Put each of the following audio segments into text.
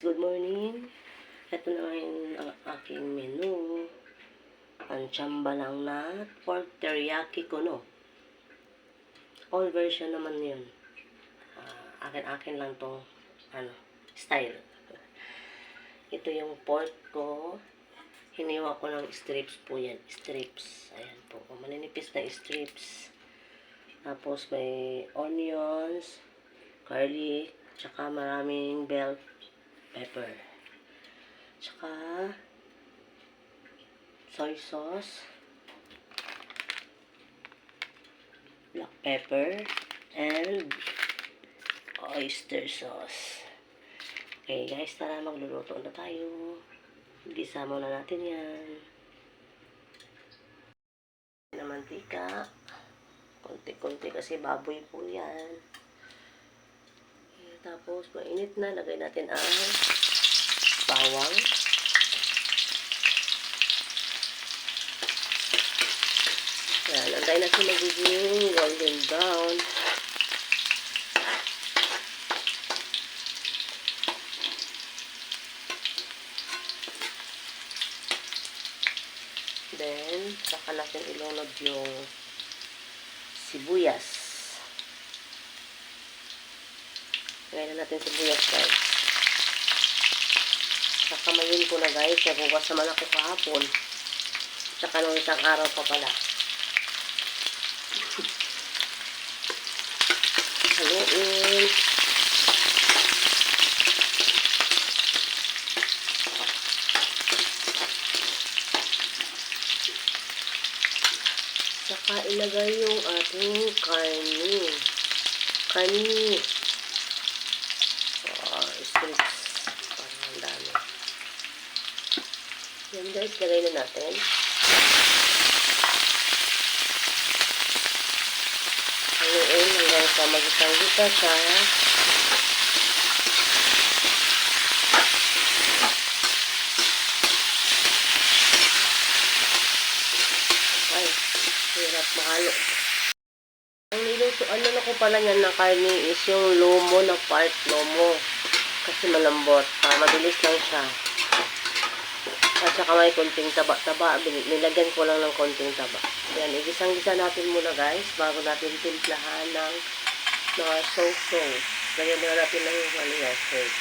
good morning. Ito na ang aking menu. Ang chambalang na pork teriyaki kuno. All version naman yun. Akin-akin lang tong style. Ito yung pork ko. Hiniwa ko ng strips po yan. Strips. Ayan po. Maninipis na strips. Tapos may onions, garlic, tsaka maraming bell pepper. Tsaka soy sauce, black pepper, and oyster sauce. Okay guys, tara magluluto na tayo. Gisa muna natin yan. Na mantika. Konti-konti kasi baboy po yan. Tapos mainit na, lagay natin ang bawang. Yan, antayin natin magiging golden brown. Then, saka natin ilunod yung sibuyas. Lagay na natin sibuyas guys. Kakamayin ko na guys. Nagugas naman ako kahapon. Tsaka nung isang araw pa pala. Haluin. Tsaka ilagay yung ating karni. Strips. Parang ang dami. Yan guys, lagay na natin. Haluin hanggang sa magitang-gita siya. Ay, hirap mahalo. Ang niluto, ano ko pala yan na karne is yung lomo na part lomo. Kasi malambot. Mabilis lang siya. At saka may konting taba-taba. Nilagyan ko lang ng konting taba. Yan, igisang-gisa natin muna guys. Bago natin timplahan ng sauce. Lagyan muna natin ng sauce.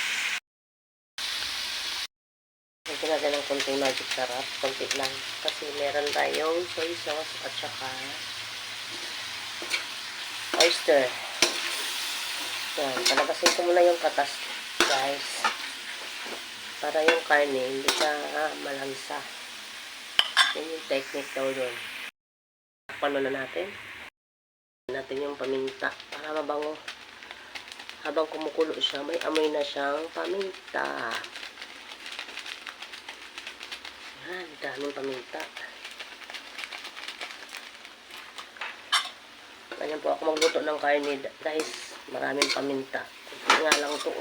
Lagyan natin ng konting magic sarap. Konti lang. Kasi meron tayong soy sauce at saka oyster. Yan, palabasin ko muna yung katas guys. Para yung karne hindi siya malansa. Yan yung technique daw doon. Pano na natin. Yung paminta para mabango. Habang kumukulo siya, may amoy na siyang paminta. Yan, daming paminta. Ganyan po ako magluto ng karne guys. Maraming paminta. Hindi nga lang ito.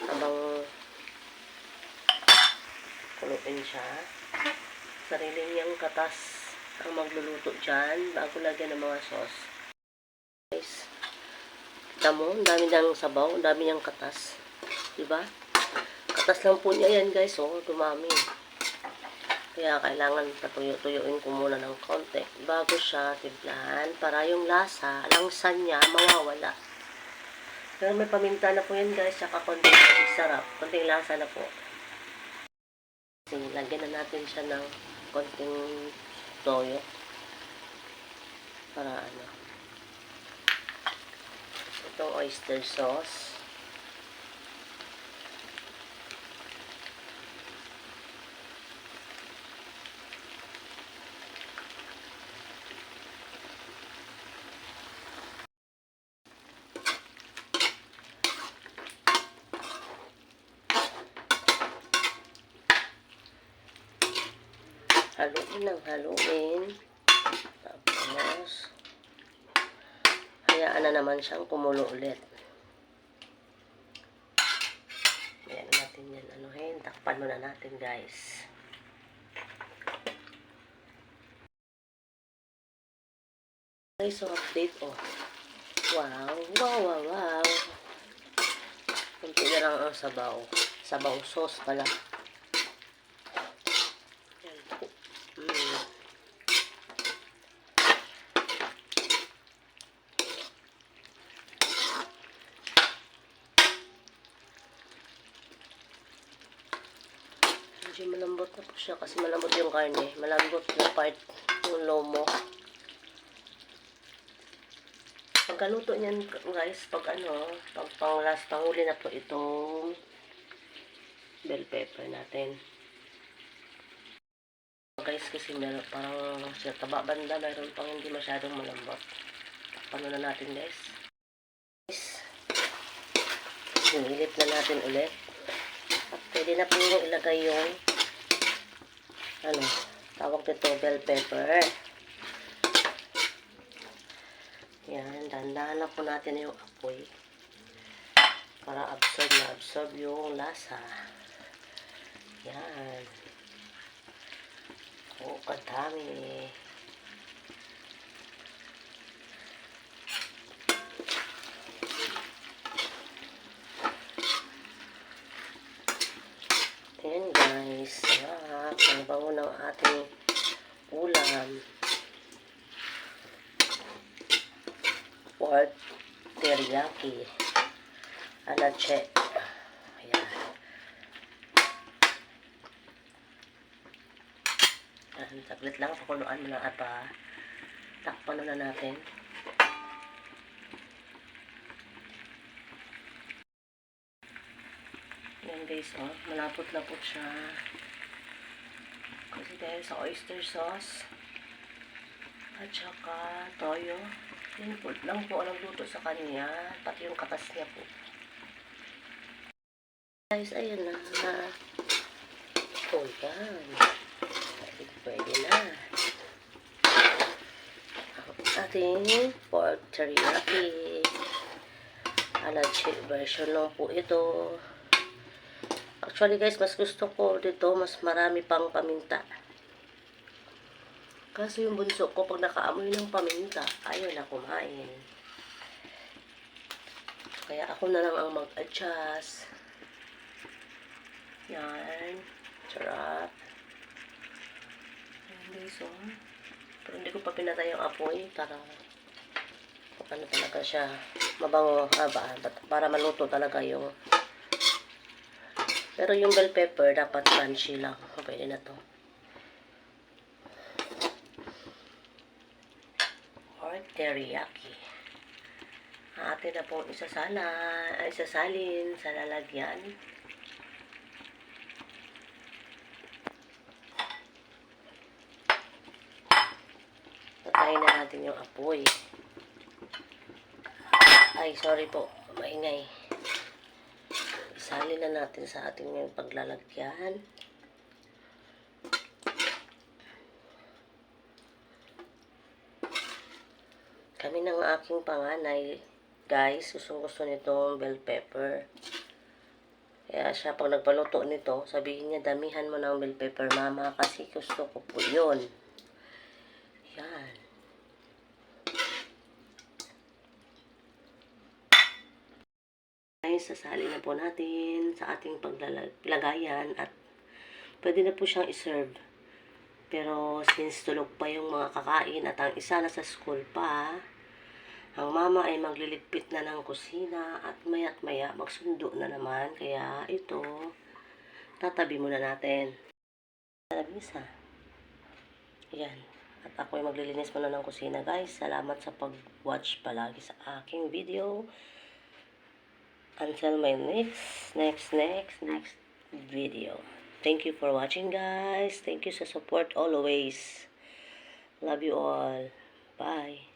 Habang kuluin siya, sarili niyang katas ang magluluto dyan bago lagyan ng mga sauce. Guys, kita mo, ang dami niyang sabaw, ang dami niyang katas. Diba? Katas lang po niya yan guys, oh, dumami. Kaya kailangan patuyo-tuyuin ko muna ng konti bago siya timplahan para yung lasa, langsan niya mawawala. Pero may paminta na po yan guys, saka konting sarap, konting lasa na po. Kasi lagyan na natin siya ng konting toyo. Para itong oyster sauce. Haluin ng haluin. Tapos, hayaan na naman siyang kumulo ulit. Ayan natin yan. Takpan muna natin guys. Guys, so update Wow, wow, wow, wow. Kunti na lang ang sabaw. Sabaw sauce pala. Yan po. Medyo malambot na po siya kasi malambot yung karne. Malambot na part yung lomo. Pagkaluto niyan guys, pag panghuli na po itong bell pepper natin. Guys, kasi meron parang sa taba banda, meron pang hindi masyadong malambot. Paano na natin guys? Sinilip na natin ulit. At pwede na po yung ilagay yung tawag dito bell pepper. Yan, dandahan na po natin yung apoy para absorb yung lasa. Yan. Oh, kadami. Yan guys, sarap. Ang bango ng ating ulam. Pork teriyaki. Anache. Ayan. Saglit lang, pakuluan mo lang at takpan na natin. Yan guys, malapot-lapot siya. Kasi dahil sa oyster sauce at saka toyo. Yan po lang po ang luto sa kanya, pati yung katas niya po. Guys, ayan na. Oh, yan. Pwede na. Ang ating pork teriyaki. Anache version lang po ito. Actually guys, mas gusto ko dito, mas marami pang paminta. Kasi yung bunso ko, pag nakaamoy ng paminta, ayaw na kumain. Kaya ako na lang ang mag-adjust. Yan. Sarap. Yan guys, pero hindi ko pa pinatay yung apoy para ano talaga siya, mabango, para maluto talaga yung. Pero yung bell pepper, dapat crunchy lang. Pwede na to. Or teriyaki. Atin na po isasalin sa lalagyan. Patayin na natin yung apoy. Ay, sorry po. Maingay. Isalin na natin sa ating paglalagyan. Kami ng aking panganay, guys, gusto nitong bell pepper. Kaya siya, pag nagpaluto nito, sabihin niya, damihan mo ng bell pepper, mama, kasi gusto ko po yun. Yan. Guys, sasali na po natin sa ating paglagayan at pwede na po siyang iserve. Pero since tulog pa yung mga kakain at ang isa na sa school pa, ang mama ay magliligpit na ng kusina at maya't maya magsundo na naman. Kaya ito, tatabi muna natin. Labisa. Ayan. At ako ay maglilinis muna ng kusina guys. Salamat sa pag-watch palagi sa aking video. Until my next video. Thank you for watching guys. Thank you sa support always. Love you all. Bye.